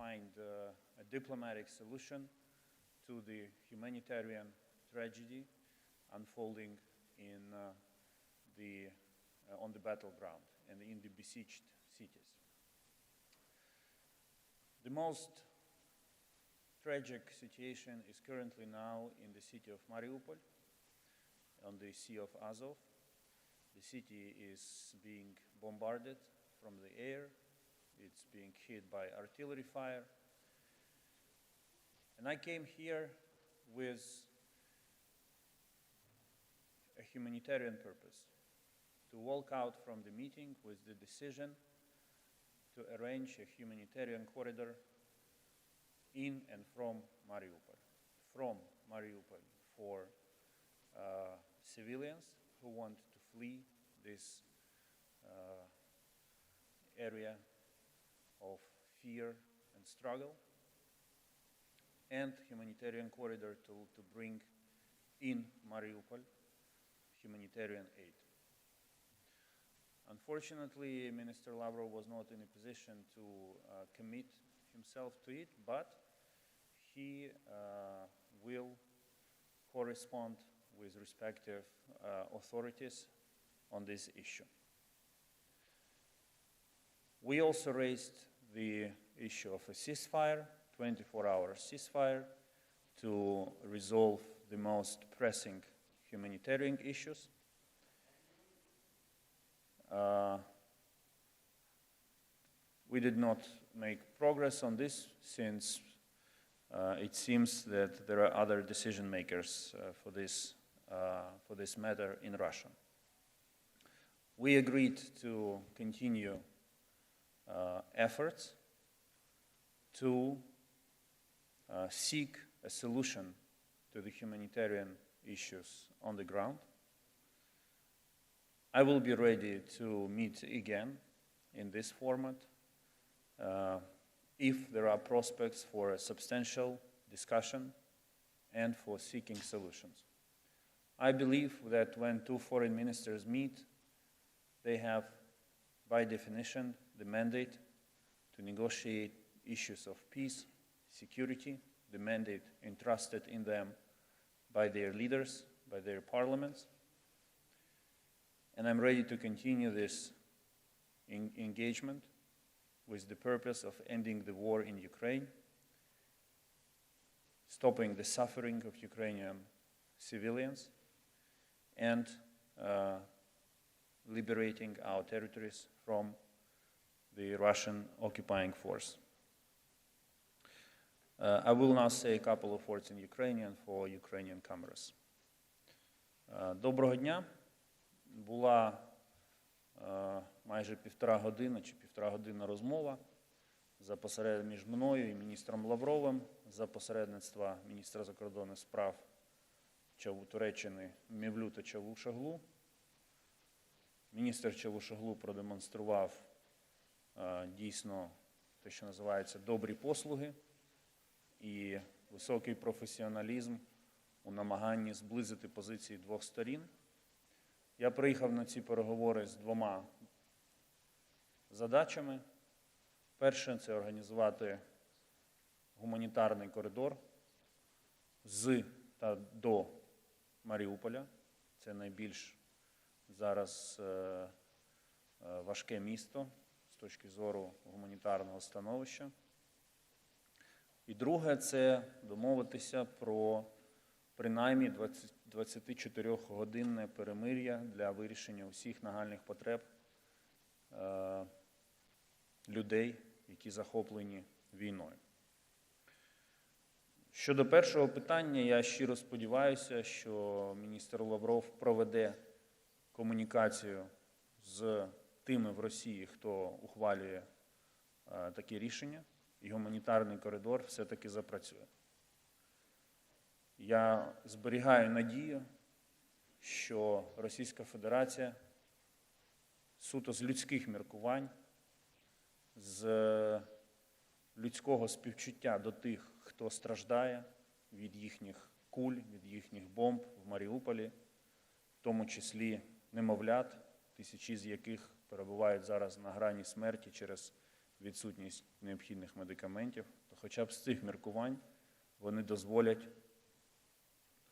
find a diplomatic solution to the humanitarian tragedy unfolding on the battleground and in the besieged cities. The most tragic situation is currently now in the city of Mariupol, on the Sea of Azov. The city is being bombarded from the air. It's being hit by artillery fire. And I came here with a humanitarian purpose, to walk out from the meeting with the decision to arrange a humanitarian corridor in and from Mariupol for civilians who want to flee this area of fear and struggle, and humanitarian corridor to bring in Mariupol humanitarian aid. Unfortunately, Minister Lavrovu was not in a position to commit himself to it, but he will correspond with respective authorities on this issue. We also raised the issue of a ceasefire, 24-hour ceasefire, to resolve the most pressing humanitarian issues. We did not make progress on this since it seems that there are other decision makers for this matter in Russia. We agreed to continue efforts to seek a solution to the humanitarian issues on the ground. I will be ready to meet again in this format if there are prospects for a substantial discussion and for seeking solutions. I believe that when two foreign ministers meet, they have, by definition, the mandate to negotiate issues of peace, security, the mandate entrusted in them by their leaders, by their parliaments. And I'm ready to continue this engagement with the purpose of ending the war in Ukraine, stopping the suffering of Ukrainian civilians, and liberating our territories from the Russian occupying force. I will now say a couple of words in Ukrainian for Ukrainian cameras. Доброго дня. Була майже півтора-годинна розмова між мною і міністром Лавровим за посередництва міністра закордонних справ Туреччини Мевлюта Чавушоглу. Міністр Чавушоглу продемонстрував дійсно те, що називається добрі послуги і високий професіоналізм у намаганні зблизити позиції двох сторін. Я приїхав на ці переговори з двома задачами. Перше – це організувати гуманітарний коридор з та до Маріуполя. Це найбільш зараз важке місто з точки зору гуманітарного становища. І друге – це домовитися про принаймні 24-годинне перемир'я для вирішення усіх нагальних потреб людей, які захоплені війною. Щодо першого питання, я щиро сподіваюся, що міністр Лавров проведе комунікацію з тими в Росії, хто ухвалює такі рішення, і гуманітарний коридор все-таки запрацює. Я зберігаю надію, що Російська Федерація суто з людських міркувань, з людського співчуття до тих, хто страждає від їхніх куль, від їхніх бомб в Маріуполі, в тому числі немовлят, тисячі з яких перебувають зараз на грані смерті через відсутність необхідних медикаментів, то хоча б з цих міркувань вони дозволять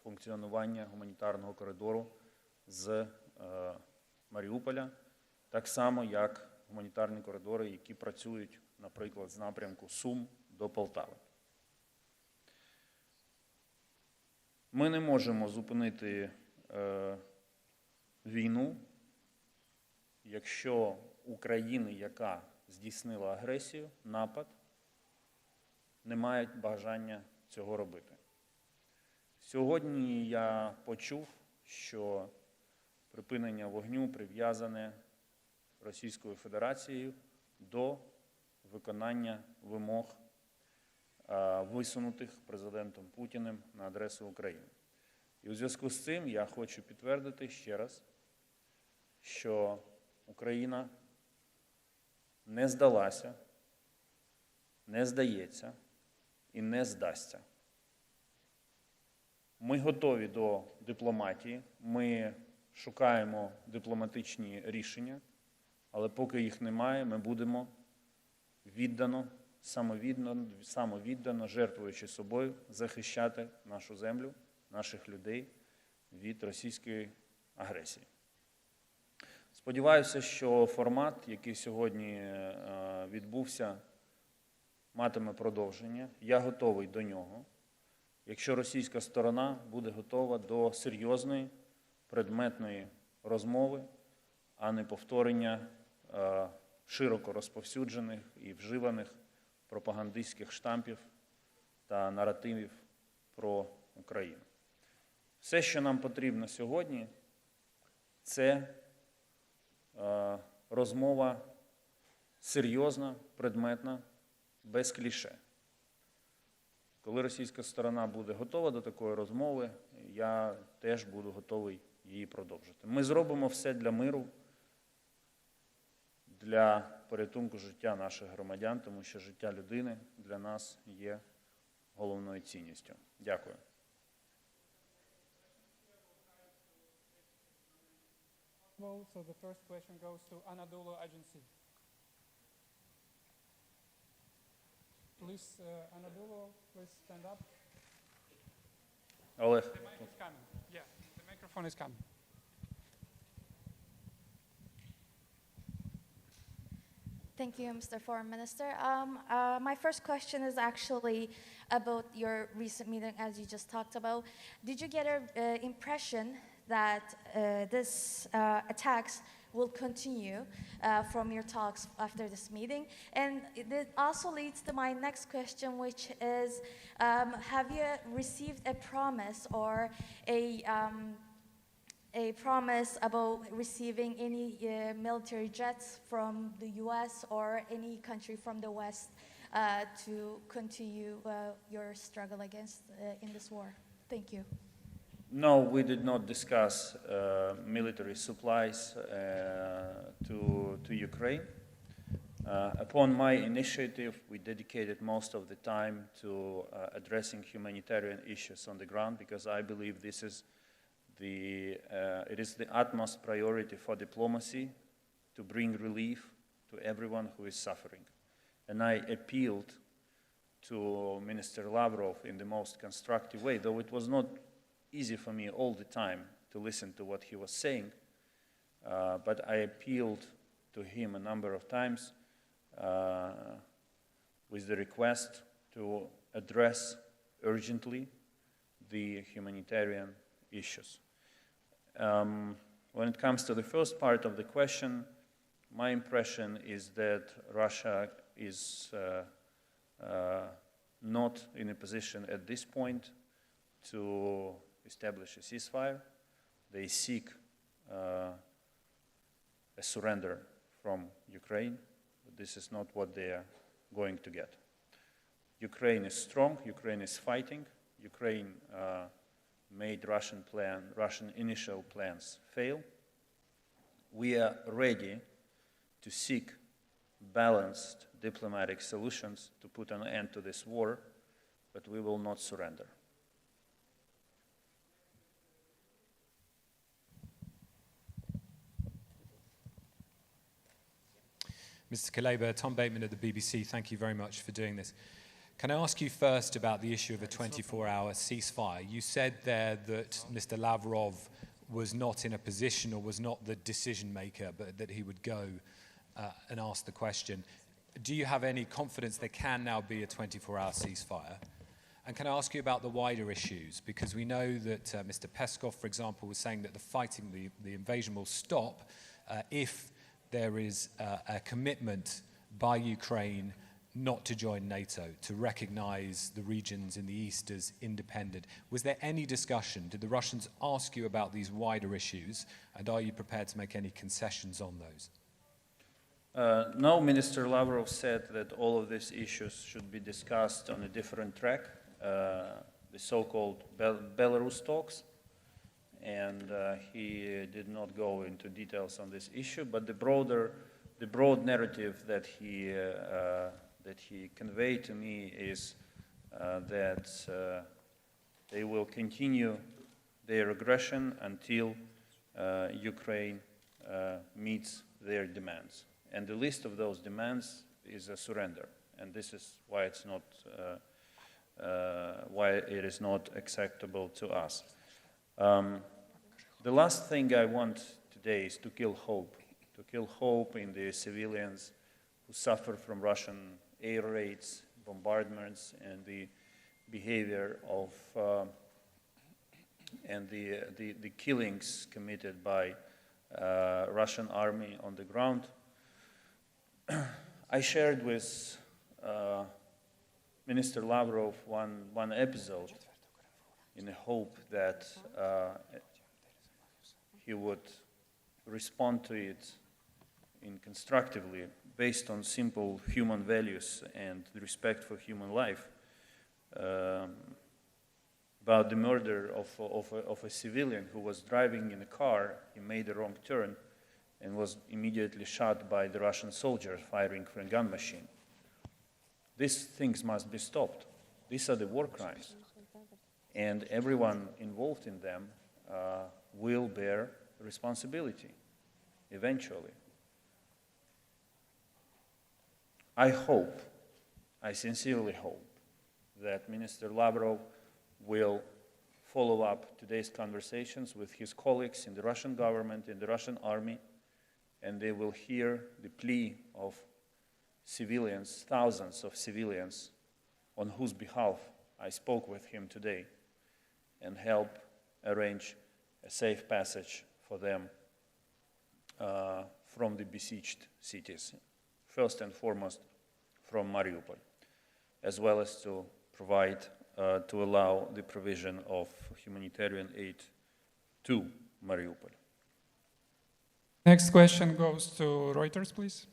функціонування гуманітарного коридору з Маріуполя, так само, як гуманітарні коридори, які працюють, наприклад, з напрямку Сум до Полтави. Ми не можемо зупинити війну, якщо у країни, яка здійснила агресію, напад, не мають бажання цього робити. Сьогодні я почув, що припинення вогню прив'язане Російською Федерацією до виконання вимог, висунутих президентом Путіним на адресу України. І у зв'язку з цим я хочу підтвердити ще раз, що Україна не здалася, не здається і не здасться. Ми готові до дипломатії, ми шукаємо дипломатичні рішення, але поки їх немає, ми будемо самовіддано, жертвуючи собою, захищати нашу землю, наших людей від російської агресії. Сподіваюся, що формат, який сьогодні відбувся, матиме продовження. Я готовий до нього, якщо російська сторона буде готова до серйозної, предметної розмови, а не повторення широко розповсюджених і вживаних пропагандистських штампів та наративів про Україну. Все, що нам потрібно сьогодні, це розмова серйозна, предметна, без кліше. Коли російська сторона буде готова до такої розмови, я теж буду готовий її продовжити. Ми зробимо все для миру, для порятунку життя наших громадян, тому що життя людини для нас є головною цінністю. Дякую. So the first question goes to Anadolu Agency. Please, Anadolu, please stand up. Олег. The mic is coming. Yeah, the microphone is coming. Thank you, Mr. Foreign Minister. My first question is actually about your recent meeting, as you just talked about. Did you get an impression that this attacks will continue from your talks after this meeting? And it also leads to my next question, which is, have you received a promise or a promise about receiving any military jets from the US or any country from the West to continue your struggle against in this war? Thank you. No, we did not discuss military supplies to Ukraine. Upon my initiative, we dedicated most of the time to addressing humanitarian issues on the ground, because I believe this is it is the utmost priority for diplomacy to bring relief to everyone who is suffering. And I appealed to Minister Lavrov in the most constructive way, though it was not easy for me all the time to listen to what he was saying, but I appealed to him a number of times with the request to address urgently the humanitarian issues. When it comes to the first part of the question, my impression is that Russia is not in a position at this point to establish a ceasefire. They seek a surrender from Ukraine, but this is not what they are going to get. Ukraine is strong, Ukraine is fighting, Ukraine made Russian initial plans fail. We are ready to seek balanced diplomatic solutions to put an end to this war, but we will not surrender. Mr. Kulebos, Tom Bateman of the BBC, thank you very much for doing this. Can I ask you first about the issue of a 24-hour ceasefire? You said there that Mr. Lavrov was not in a position or was not the decision maker, but that he would go and ask the question. Do you have any confidence there can now be a 24-hour ceasefire? And can I ask you about the wider issues? Because we know that Mr. Peskov, for example, was saying that the fighting, the invasion will stop if there is a commitment by Ukraine not to join NATO, to recognize the regions in the east as independent. Was there any discussion? Did the Russians ask you about these wider issues? And are you prepared to make any concessions on those? No, Minister Lavrov said that all of these issues should be discussed on a different track, the so-called Belarus talks, and he did not go into details on this issue, but the broad narrative that he conveyed to me is that they will continue their aggression until Ukraine meets their demands. And the list of those demands is a surrender, and this is why it's not why it is not acceptable to us. The last thing I want today is to kill hope in the civilians who suffer from Russian air raids, bombardments, and the behavior of and the killings committed by Russian army on the ground. I shared with Minister Lavrov one episode in the hope that he would respond to it constructively, based on simple human values and respect for human life, about the murder of a civilian who was driving in a car. He made a wrong turn and was immediately shot by the Russian soldiers firing from a gun machine. These things must be stopped. These are the war crimes, and everyone involved in them will bear responsibility eventually. I sincerely hope that Minister Lavrov will follow up today's conversations with his colleagues in the Russian government, in the Russian army, and they will hear the plea of civilians, thousands of civilians, on whose behalf I spoke with him today, and help arrange a safe passage for them from the besieged cities, first and foremost from Mariupol, as well as to provide, to allow the provision of humanitarian aid to Mariupol. Next question goes to Reuters, please.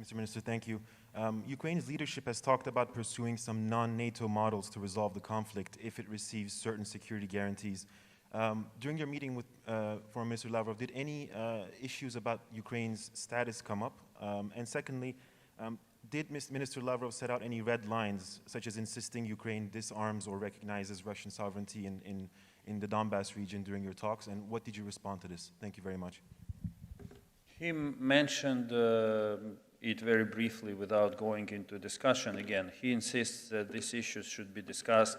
Mr. Minister, thank you. Ukraine's leadership has talked about pursuing some non-NATO models to resolve the conflict if it receives certain security guarantees. During your meeting with Foreign Minister Lavrov, did any issues about Ukraine's status come up? And secondly, did Minister Lavrov set out any red lines, such as insisting Ukraine disarms or recognizes Russian sovereignty in the Donbass region during your talks? And what did you respond to this? Thank you very much. He mentioned it very briefly without going into discussion again. He insists that these issues should be discussed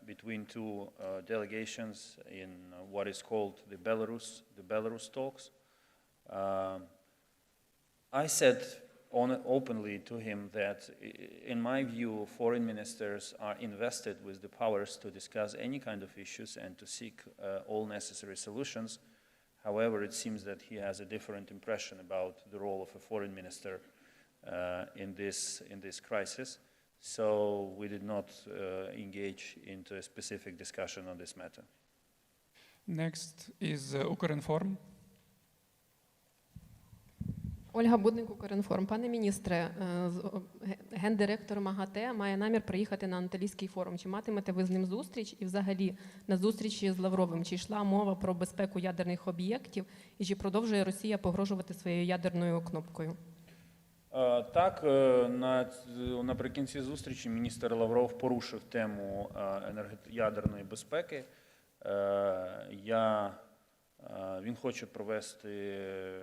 between two delegations in what is called the Belarus talks. I said openly to him that, in my view, foreign ministers are invested with the powers to discuss any kind of issues and to seek all necessary solutions. However, it seems that he has a different impression about the role of a foreign minister in this crisis. So we did not engage into a specific discussion on this matter. Next is Ukrinform. Ольга Будник, Укрінформ. Пане міністре, гендиректор МАГАТЕ має намір приїхати на Анталійський форум. Чи матимете ви з ним зустріч? І взагалі на зустрічі з Лавровим, чи йшла мова про безпеку ядерних об'єктів? І чи продовжує Росія погрожувати своєю ядерною кнопкою? Так, наприкінці зустрічі міністр Лавров порушив тему ядерної безпеки. Я Він хоче провести,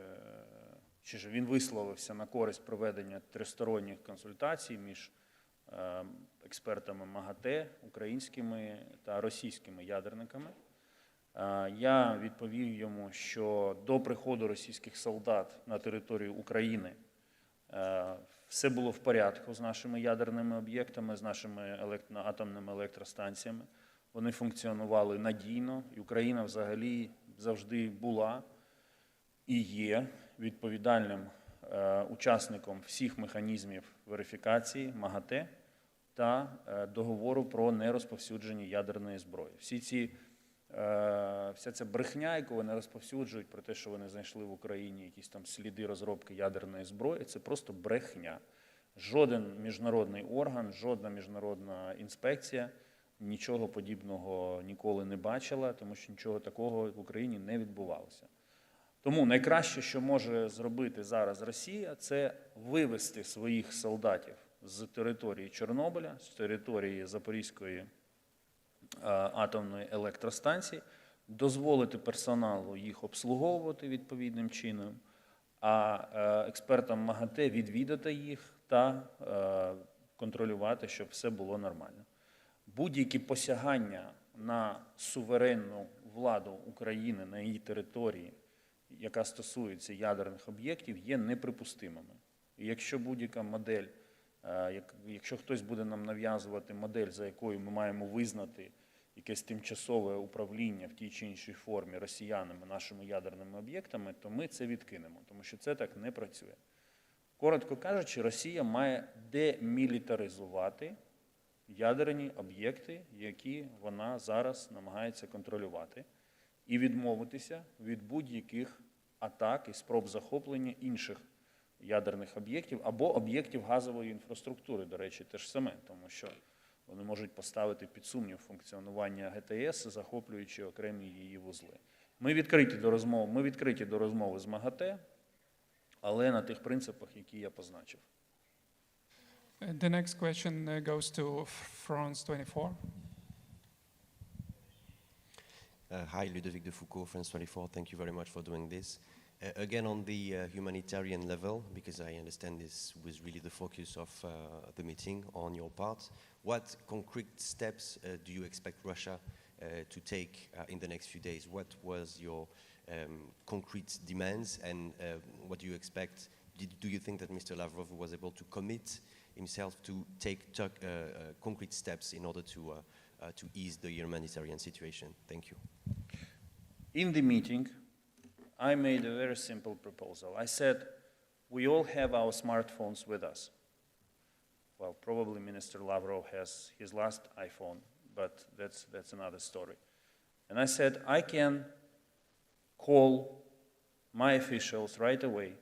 чи ж він висловився на користь проведення тристоронніх консультацій між експертами МАГАТЕ, українськими та російськими ядерниками. Я відповів йому, що до приходу російських солдат на територію України все було в порядку з нашими ядерними об'єктами, з нашими атомними електростанціями. Вони функціонували надійно, і Україна взагалі завжди була і є відповідальним учасником всіх механізмів верифікації МАГАТЕ та договору про нерозповсюдження ядерної зброї. Вся ця брехня, яку вони розповсюджують про те, що вони знайшли в Україні якісь там сліди розробки ядерної зброї, це просто брехня. Жоден міжнародний орган, жодна міжнародна інспекція нічого подібного ніколи не бачила, тому що нічого такого в Україні не відбувалося. Тому найкраще, що може зробити зараз Росія, це вивести своїх солдатів з території Чорнобиля, з території Запорізької атомної електростанції, дозволити персоналу їх обслуговувати відповідним чином, а експертам МАГАТЕ відвідати їх та контролювати, щоб все було нормально. Будь-які посягання на суверенну владу України на її території, яка стосується ядерних об'єктів, є неприпустимими. І якщо будь-яка модель, якщо хтось буде нам нав'язувати модель, за якою ми маємо визнати якесь тимчасове управління в тій чи іншій формі росіянами нашими ядерними об'єктами, то ми це відкинемо, тому що це так не працює. Коротко кажучи, Росія має демілітаризувати ядерні об'єкти, які вона зараз намагається контролювати, і відмовитися від будь-яких атак і спроб захоплення інших ядерних об'єктів або об'єктів газової інфраструктури, до речі, те ж саме, тому що вони можуть поставити під сумнів функціонування ГТС, захоплюючи окремі її вузли. Ми відкриті до розмови з МАГАТЕ, але на тих принципах, які я позначив. The next question goes to France 24. Hi, Ludovic de Foucault, France 24. Thank you very much for doing this. Again, on the humanitarian level, because I understand this was really the focus of the meeting on your part, what concrete steps do you expect Russia to take in the next few days? What was your concrete demands, and what do you expect? Do you think that Mr. Lavrov was able to commit himself to take concrete steps in order to ease the humanitarian situation? Thank you. In the meeting, I made a very simple proposal. I said, we all have our smartphones with us. Well, probably Minister Lavrov has his last iPhone, but that's another story. And I said, I can call my officials right away,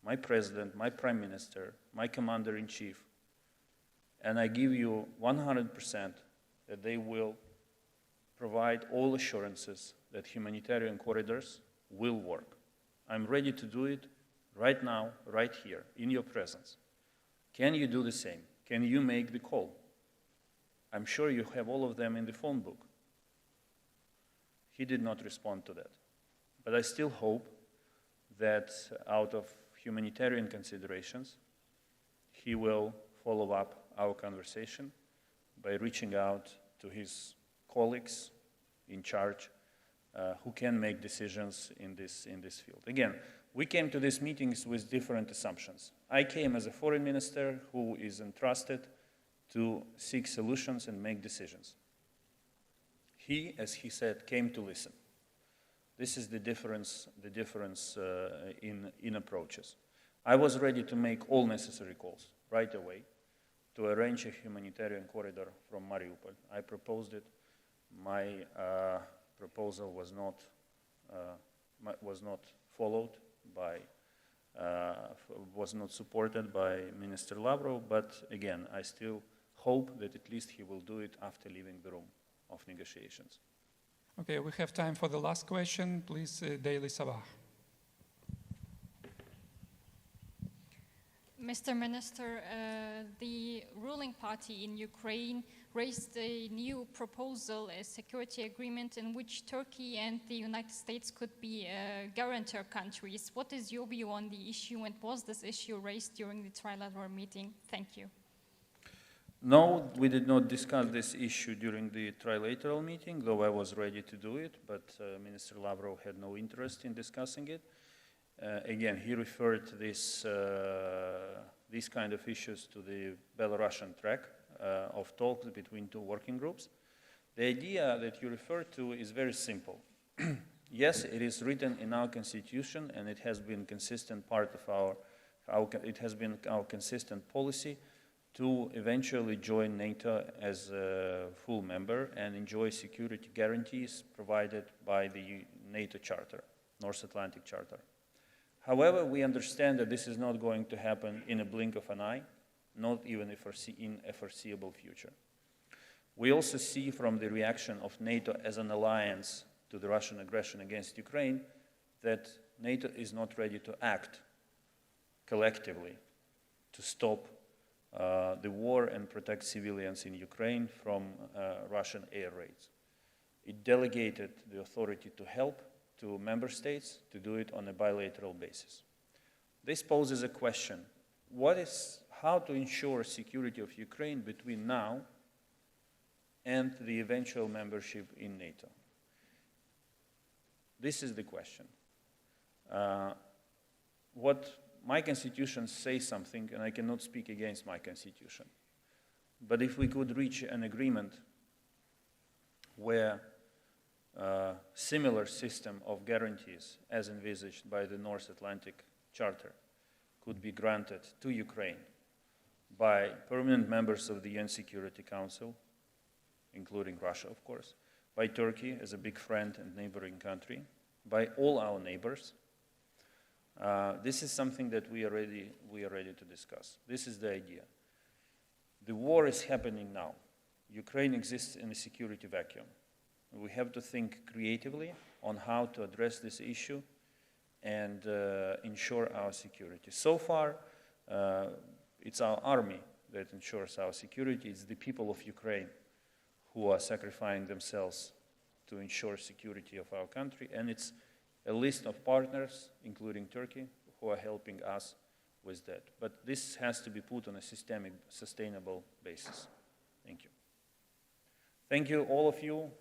my president, my prime minister, my commander-in-chief, and I give you 100% that they will provide all assurances that humanitarian corridors will work. I'm ready to do it right now, right here, in your presence. Can you do the same? Can you make the call? I'm sure you have all of them in the phone book. He did not respond to that. But I still hope that out of humanitarian considerations, he will follow up our conversation by reaching out to his colleagues in charge who can make decisions in this field. Again, we came to these meetings with different assumptions. I came as a foreign minister who is entrusted to seek solutions and make decisions. He, as he said, came to listen. This is the difference in approaches. I was ready to make all necessary calls right away to arrange a humanitarian corridor from Mariupol. I proposed it. My proposal was not followed by, was not supported by Minister Lavrov, but again, I still hope that at least he will do it after leaving the room of negotiations. Okay, we have time for the last question. Please, Daily Sabah. Mr. Minister, the ruling party in Ukraine raised a new proposal, a security agreement in which Turkey and the United States could be guarantor countries. What is your view on the issue, and was this issue raised during the trilateral meeting? Thank you. No, we did not discuss this issue during the trilateral meeting, though I was ready to do it, but Minister Lavrov had no interest in discussing it. Again, he referred to these kind of issues to the Belarusian track of talks between two working groups. The idea that you referred to is very simple. Yes, it is written in our constitution, and it has been consistent part of our consistent policy to eventually join NATO as a full member and enjoy security guarantees provided by the NATO Charter, North Atlantic Charter. However, we understand that this is not going to happen in a blink of an eye, not even in a foreseeable future. We also see from the reaction of NATO as an alliance to the Russian aggression against Ukraine that NATO is not ready to act collectively to stop the war and protect civilians in Ukraine from Russian air raids. It delegated the authority to help to member states to do it on a bilateral basis. This poses a question: how to ensure security of Ukraine between now and the eventual membership in NATO? This is the question. My constitution says something, and I cannot speak against my constitution. But if we could reach an agreement where a similar system of guarantees as envisaged by the North Atlantic Charter could be granted to Ukraine by permanent members of the UN Security Council, including Russia, of course, by Turkey as a big friend and neighboring country, by all our neighbors, this is something that we are ready to discuss. This is the idea. The war is happening now. Ukraine exists in a security vacuum. We have to think creatively on how to address this issue and ensure our security. So far, it's our army that ensures our security. It's the people of Ukraine who are sacrificing themselves to ensure security of our country, and it's a list of partners, including Turkey, who are helping us with that. But this has to be put on a systemic, sustainable basis. Thank you. Thank you, all of you.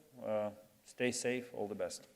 Stay safe. All the best.